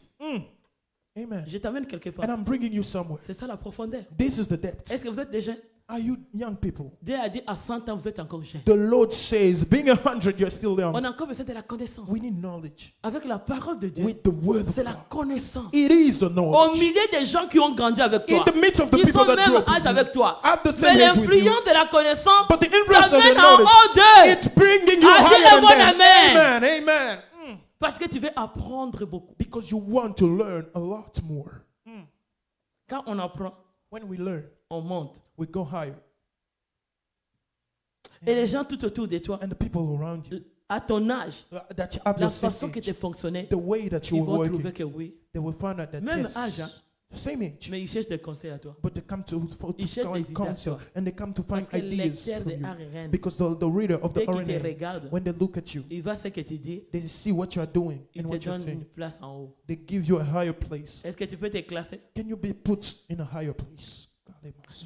Amen. Je t'amène quelque part. And I'm bringing you somewhere. C'est ça la profondeur. This is the depth. Est-ce que vous êtes des jeunes? Are you young people? Dieu a dit à 100 ans, vous êtes encore jeunes. The Lord says, being 100, you're still On young. a encore besoin de la connaissance. We need knowledge. Avec la parole de Dieu, With the word of c'est la God. connaissance. It is the Au knowledge. milieu des gens qui ont grandi avec In toi, the midst of the qui people sont that même grew up âge with you, avec toi, at the mais same age with you, l'influence de la connaissance but the influence of the t'amène en knowledge, haut d'eux. it's bringing you Ah, dis higher le than bon them. amen. Amen. Amen. Parce que tu veux apprendre beaucoup. Because you want to learn a lot more. Quand on apprend, When we learn, on monte. we go higher. Et les gens tout autour de toi, And the people around you, à ton âge, that you have la your same façon que age, tu fonctionnais, the way that you ils were vont working, trouver que oui. they will find out that Même yes, âge, hein. same age. Mais ils cherchent des conseils à toi. But they come to Ils cherchent des idées à counsel toi. and they come to find Parce que le ideas lecteur from de you. RN, Because the reader of the dès qu'il te RNA, regarde, when they look at you, il va ce que tu dis, they see what you are doing il and te what you're donne saying. une place en haut. They give you a higher place. Est-ce que tu peux te classer? Can you be put in a higher place?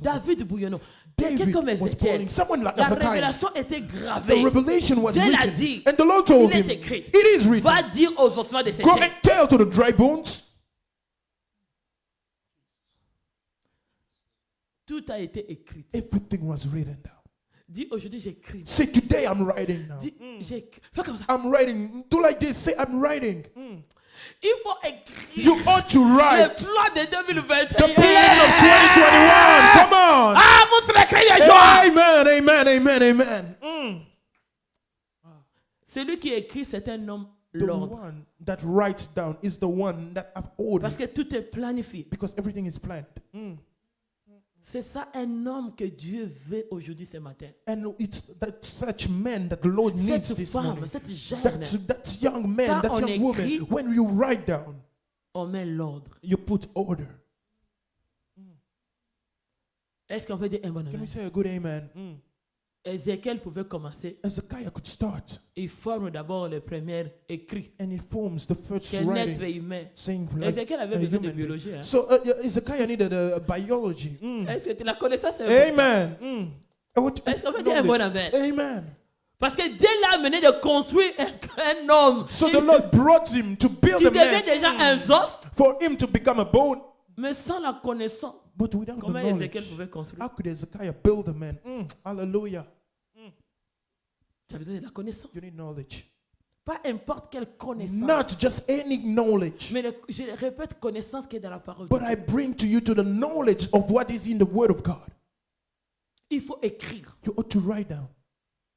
David Bouillonneau, quelqu'un David comme was Ézéchiel, calling someone like la Hezekiah. révélation était The gravée. revelation was Dieu l'a written, dit. and the Lord told Il him, est écrit. it is written. Va dire aux ossements de Go sécher. and tell to the dry bones. Tout a été écrit. Everything was written down. Dis aujourd'hui j'écris. Say, today I'm writing now. Dis j'écris. Fais comme ça. I'm writing. Do like this. Say, I'm writing. Il faut écrire You ought to le write plan de 2021. the plan of 2021. Come on. Ah, vous serez créés joie. Amen, amen, amen, amen. Celui qui écrit, c'est un homme The l'ordre. one that writes down is the one that have ordered. Parce que tout est planifié. Because everything is planned. C'est ça un homme que Dieu veut aujourd'hui ce matin. And it's that such men that the Lord needs Cette this femme, morning. cette jeune, That's young man, Quand that's on young écrit, woman. When you write down, on met l'ordre. you put order. Est-ce qu'on peut dire un bon Can amen? we say a good amen? Ézéchiel pouvait commencer. Hezekiah could start, Il forme d'abord les premiers écrits. and he forms the first Qu'un être writing, humain. saying like Ézéchiel avait a besoin de human being. biologie. Hein? So Hezekiah needed a biology. Est-ce que la connaissance est importante? Amen. Est-ce qu'on peut dire un bon Knowledge. amen? Amen. Parce que Dieu l'a amené de construire un homme So the Lord brought him to build qui a devient man déjà un os, for him to become a bone. mais sans la connaissance. But without the Comment knowledge, Ézéchiel pouvait construire? how could Hezekiah build a man? Hallelujah. Tu as besoin de la connaissance. You need knowledge. Pas n'importe quelle connaissance. Not just any knowledge, Mais je répète, connaissance qui est dans la parole. but I bring to you to the knowledge of what is in the Word of God. Il faut écrire. You ought to write down.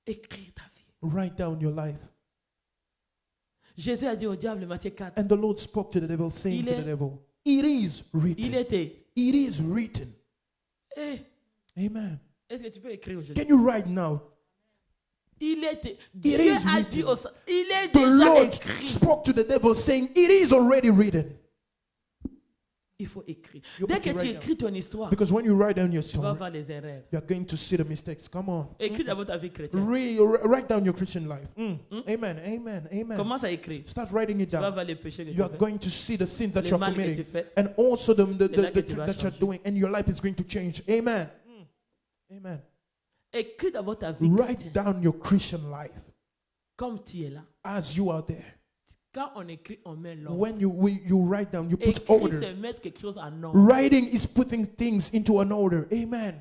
Écrire ta vie. Write down your life. Jésus a dit au diable, Matthieu 4, And the Lord spoke to the devil, saying Il to est- the devil, it is il written. était. It is written. Eh, Amen. est-ce que tu peux écrire aujourd'hui? Can you write now? Il était. It Dieu is a dit written. il est The déjà Lord écrit. spoke to the devil, saying, it is already written. Il faut écrire. You Dès ought to que tu write écris ton histoire, Because when you write down your tu vas story, voir les erreurs. you're going to see the mistakes. Come on. Écris d'abord ta vie chrétienne. Write down your Christian life. Amen. Amen. Amen. Commence à écrire. Start writing it Tu vas down. voir les péchés que tu You are fais. going to see the sins that Les you're mal que tu committing, fais. and also the là que tu vas that you're changer. doing, and your life is going to change. Amen. Amen. Écris d'abord ta vie Write chrétienne. down your Christian life Comme tu es là. as you are there. Quand on écrit, on met l'ordre. When you write down, you put Écrire, order. c'est mettre quelque chose en ordre. Writing is putting things into an order. Amen.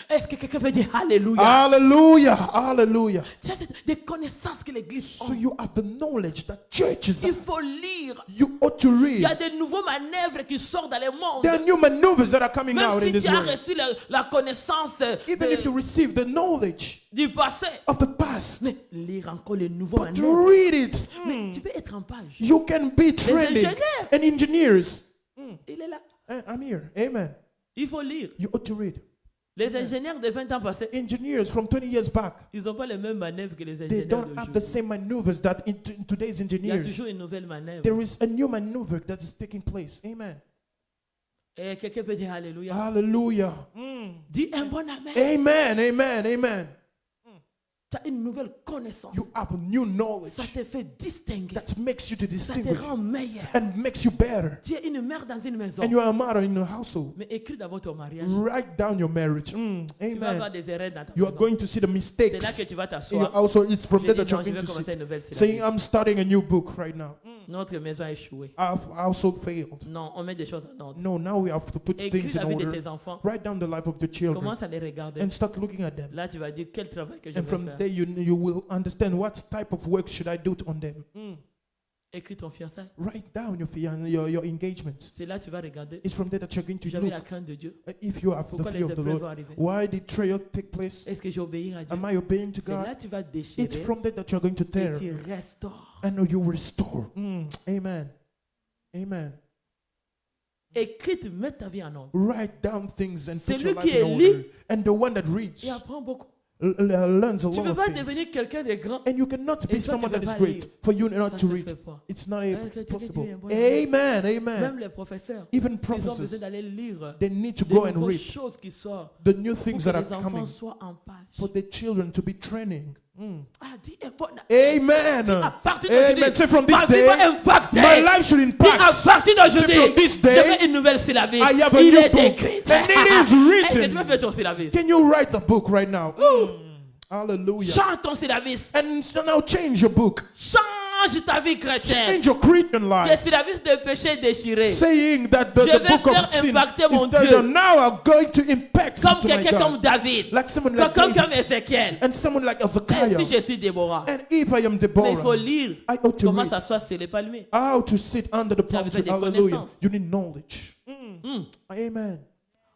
Est-ce que quelqu'un peut dire Alléluia? Hallelujah. Hallelujah. C'est des connaissances que l'Église So a. you have the knowledge that churches Il have. faut lire. You ought to Il y a read. des nouveaux manœuvres qui sortent dans le monde. There are new maneuvers that are coming Même out in si this tu as world. reçu la connaissance Even if you receive the knowledge du passé, of the past, mais lire encore les nouveaux but to manœuvres. read it, Mais tu peux être en page. you can be trending. ingénieurs. And engineers, Il est là. I'm here. Amen. Il faut lire. You ought to read. Les ingénieurs de 20 ans passés, Engineers from 20 years back, ils n'ont pas les mêmes manœuvres que les they ingénieurs don't have the d'aujourd'hui. same maneuvers that in today's Il y a engineers. toujours une nouvelle manœuvre. There is a new maneuver that is taking place. Amen. Et quelqu'un peut dire Alléluia. Hallelujah. Dis un bon amen. Amen, amen, amen. Tu as une nouvelle connaissance. You have a new knowledge Ça te fait distinguer. that makes you to Ça te distinguish rend meilleur. and makes you better. Tu es une mère dans une maison. And you are a mother in a household. Mais écris d'abord ton mariage. Write down your marriage. Tu vas avoir Amen. des erreurs dans ta You are maison. going to see the C'est là mistakes que tu vas in your t'asseoir. household. It's from Je there dis that you're non, je going vais to commencer sit. une nouvelle Saying, série. I'm starting a new book right now. Notre maison a échoué. Our household failed. Non, on met des choses en ordre. No, now we have to put Écris things la in vie de order. tes enfants. Write down the life of your children Commence à les regarder. and start looking at them. Là, tu vas dire quel travail que je And vais from faire. there, you will understand what type of work should I do on them. Écris ton fiançailles. Write down your engagements. C'est là que tu vas regarder. It's from there that you're going to J'avais look. la crainte de Dieu. If you have the Pourquoi les fear of the épreuves vont Lord, arriver? why did trial take place? Est-ce que j'ai obéi à Dieu? Am I obeying to C'est là God? que tu vas It's déchirer from there that you're going to et tear tu restaures. and you restore. Amen. Amen. Écris, mets ta vie en ordre. Write down things and put Celui your qui life in lit, order. And the one that reads Il apprend beaucoup. learns a Tu ne lot peux of pas things. devenir quelqu'un de grand. And you cannot Et be toi, someone tu that peux is pas great lire. for you Ça not ne to se read. fait pas. It's not Quelqu'un qui possible. dit un bon Amen. Amen. Même les professeurs, Even ils ont besoin prophecies, d'aller lire they need to des go and nouvelles read choses qui sortent the new pour things que that are les enfants coming soient en page. for the children to be training. Ah, dis un bon Amen. À partir Amen. d'aujourd'hui, Say from ma this vie va day, impacter. my life should Dis à impact. partir Say d'aujourd'hui, from this je day, fais une nouvelle syllabus. I have a Il new est book. écrit. And it is Est-ce que tu written. peux faire ton syllabus? Can you write a book right now? Hallelujah. Change ton syllabus. And so now change your book. Change ta vie chrétienne. Change your Christian Tes life. syllabus de péché déchiré. Saying that the Je vais book faire of sin impacter mon is that Dieu. now I'm going to impact Comme into my quelqu'un comme God. David. Like someone like Quelqu'un David. comme Ézéchiel. And someone like Et Ezekiah. si je suis Déborah. And if I am Mais il faut Deborah, lire I ought to comment read s'asseoir sur les palmiers. how to sit under the Tu as palm besoin tree. de Hallelujah. connaissances. You need knowledge. Hmm. Amen.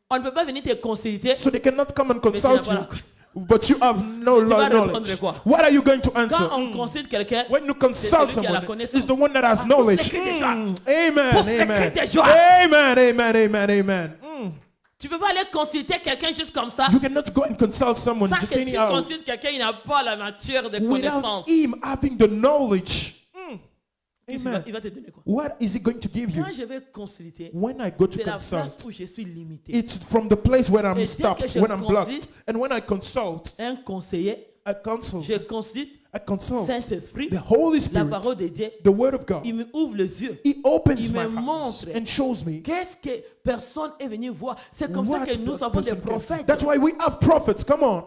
On ne peut pas venir te consulter. So they cannot come and Mais tu n'as consult pas la you, connaissance. but you have no Tu vas knowledge. répondre quoi? What are you going to answer? Quand on consulte quelqu'un, When you c'est consult celui qui a la someone, connaissance. it's the one that has Pour knowledge. secret des joies. Amen. Pour secret Amen. des joies. Amen. Amen. Amen. Amen. tu peux pas aller consulter quelqu'un juste comme ça. You cannot go and consult someone Sans just que tu anyhow consultes quelqu'un, il n'a pas la nature de without connaissance. him having the knowledge. Qu'est-ce qu'il va- Amen. il va te donner quoi? What is he going to give you? Quand je vais consulter, When I go to c'est la place consult, où je suis limité. it's from the place where I'm Et dès stopped, que je when I'm blocked. consulte, And when I consult, Un conseiller, I consult, je consulte I consult Saint-Esprit, the Holy la Spirit, parole de Dieu. the Word of God. Il me ouvre les yeux. He opens Il my me eyes montre. and shows me Qu'est-ce que personne est venu voir? C'est comme ça what que nous the avons des person can- prophètes. That's why we have prophets. Come on.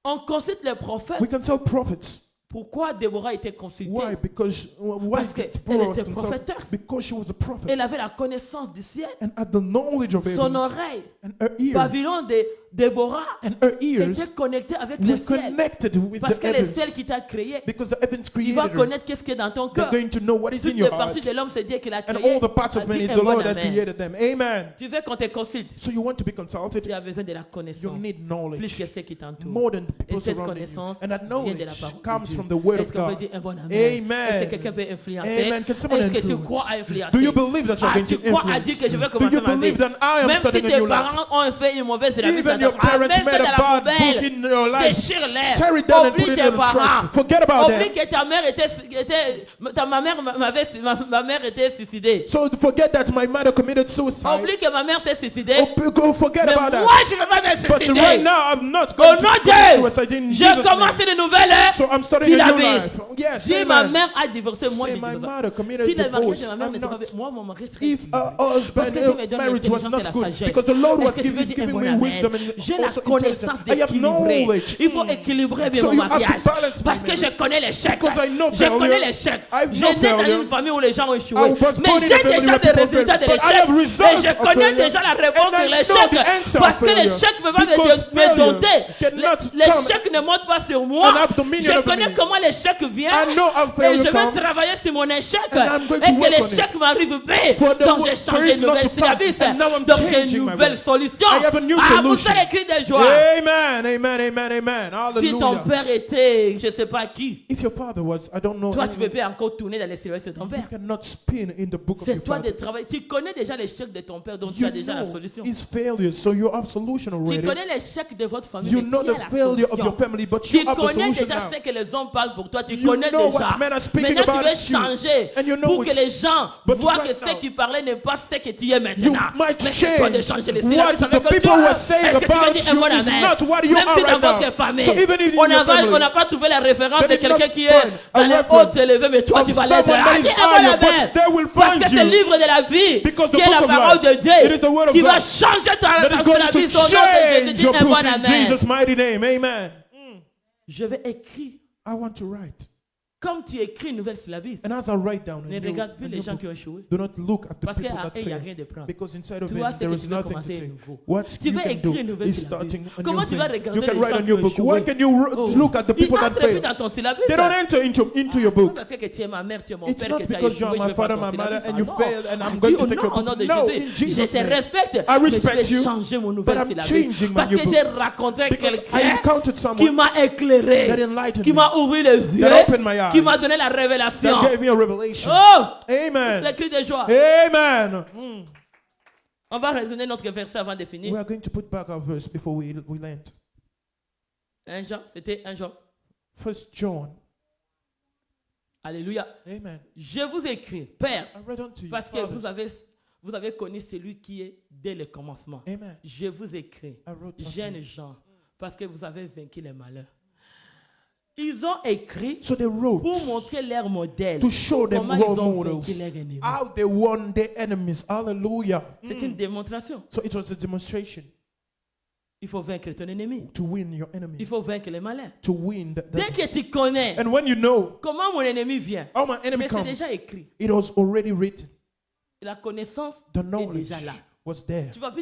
On consulte les prophètes. We consult prophets. Pourquoi Déborah a été consultée? Why? Because why Parce que Deborah elle was était consulted? prophétesse. Because she was a prophet Elle avait la connaissance du ciel. and had the knowledge of Son heaven. oreille, And her ears pavillon de Déborah, and her ears était connecté avec le were ciel. connected with Parce the que le ciel heavens. qui t'a créé, Because the heavens il va created her. connaître qu'est-ce qui est dans ton They're cœur. going to know what is Toutes in les your parties heart. de l'homme, c'est Dieu qui l'a And créé. all the parts of A man dit is un the bon Lord that amen. created them. Amen. Tu veux qu'on te consulte. So you want to be consulted? Tu as besoin de la You connaissance. need Plus knowledge. que ce qui t'entoure. More than the Et people cette surrounding you. connaissance And that vient de knowledge la parole comes de Dieu. from the Word Est-ce of qu'on peut God. dire un bon amen? Amen. Est-ce que quelqu'un peut influencer? Amen. Can someone Est-ce que tu influence? crois à influencer? Do you believe that you're Ah, going tu to crois à influence? dire que je vais Do commencer you ma vie? believe that I am Même si starting a tes new life? parents ont fait une mauvaise syllabus, Even your parents amène made dans a la bad book poubelle. in your life. Déchire-les. Tear it down and put Oublie it tes in the parents. trash. Forget about Oublie them. que ta mère ta mère ma mère était suicidée. So forget that my mother committed suicide. Oublie que ma mère s'est suicidée. Go forget Mais about moi, that. je ne vais pas me But suicider. right now, I'm not Au going to nom commit de suicide in je Jesus' commence name. une nouvelle So I'm starting a new syllabus. life. Yes, Si ma amen. mère a divorcé, moi Say j'ai my divorcé. mother committed Si le mariage divorce. de ma mère I'm n'était pas not. moi, mon mari serait If équilibré. a Parce husband que Dieu me donne marriage was l'intelligence et not la good, sagesse. because the Lord was Est-ce que tu veux dire un giving bon me amen? wisdom and J'ai la also connaissance intelligence. I have d'équilibrer. knowledge. Il faut équilibrer bien So mon you have to mariage. balance my Parce que je marriage. connais l'échec. Because I know Je failure. connais l'échec. I've Je known nais dans failure. une famille où les gens ont I échoué. was Mais born in a j'ai family déjà where des people résultats de failed. But I have l'échec. results Et je of connais failure. déjà la réponse And I de know l'échec. the answer Parce of que failure. l'échec ne va pas Because me failure dompter. cannot L'échec ne monte pas sur moi. and have dominion Je over connais me. comment l'échec vient. I know how Et failure je vais comes. travailler sur mon échec. And I'm going to Et que work on l'échec it. m'arrive bien. For the Donc wo- j'ai for changé it de not nouvelle to come. syllabus. And now I'm Donc j'ai changing une my nouvelle way. solution. I have a new Ah, vous solution. allez crier de joie. Amen, amen, amen, amen. Si ton Hallelujah. père était, je ne sais pas qui, If your father was, I don't know. toi tu ne peux pas encore tourner dans les syllabus de ton You père. cannot spin in the book of C'est your toi de father. travailler. Tu connais déjà l'échec de ton père, donc tu You as déjà la know solution. his failure, so you have solution Tu already. connais l'échec de votre famille, You mais know tu as the la failure of your solution. family, but Tu you have a connais solution déjà now. ce que les hommes parlent pour toi, tu You connais know déjà. what men are speaking Maintenant tu about veux you. changer And you know pour which- que les gens But voient right que ce now, qu'ils parlaient n'est pas ce que tu es You maintenant. might Mais c'est toi de change changer les what syllabus the avec people Dieu. were saying Est-ce que tu tu vas about dire un you bon is amen. not what you Même are si right dans now. votre famille, So even if in on your family, n'a pas trouvé la référence they de did quelqu'un not qui est find dans a les reference hautes élevés, mais toi of tu vas l'être. someone that is Dis un bon higher, amen. but they will Parce find que c'est le you. livre de la vie, Because the qui est la book of parole de life, it is the Dieu, word of qui va God changer ta that is going la to vie. Son nom de Jésus, change dis your un book bon in amen. Jesus' mighty name. Amen. Je vais écrire. I want to write. Comme tu écris une nouvelle syllabique, And as I write down ne a new, regarde plus a les new gens book, qui ont échoué. do not look at the Parce qu'il people that n'y a fail. rien de prendre. Because inside of Tu it, vois ce there que is tu veux nothing to commencer take. nouveau. What Tu you veux can écrire une do nouvelle is syllabique. starting a Comment new tu vas thing. regarder You can les write gens a qui new ont book. Why échoué? can you look at the people that Ils n'entrent plus fail? dans ton syllabique. They don't enter into your book. Parce que tu es ma mère, tu es mon It's père, not que tu as because you are échoué, je my vais prendre father, ton my mother, syllabique. and you Non. failed, and I'm Dis going to au take your nom, au nom book. de No, in Jésus, je Jesus' te name. respecte, I mais je respect vais you, changer mon but nouvel I'm syllabique. changing my Parce new que book. j'ai rencontré Because I quelqu'un encountered qui someone m'a éclairé, that enlightened qui me, m'a ouvert les yeux, that opened my eyes, qui m'a donné la révélation. that gave me a revelation. Oh! C'est Amen. le cri de joie. Amen. On va raisonner notre verset avant de We finir. are going to put back our verse before we land. 1 Jean, c'était 1 Jean. 1 John. Alléluia. Amen. Je vous écris, Père, I read unto you, parce que fathers. vous avez connu celui qui est dès le commencement. Amen. Je vous écris, I wrote unto jeunes you. gens, parce que vous avez vaincu les malheurs. Ils ont écrit So they wrote pour montrer leur modèle. to show them Comment ils role ont models, vaincu leurs ennemis. how they won their enemies. Hallelujah. C'est une démonstration. So it was a demonstration Il faut vaincre ton ennemi. to win your enemy, Il faut vaincre les malheurs. to win Dès que tu connais and when you know comment mon ennemi vient, how my enemy mais c'est comes, déjà écrit. it was already written. La connaissance The est knowledge déjà là. was there. Tu vas plus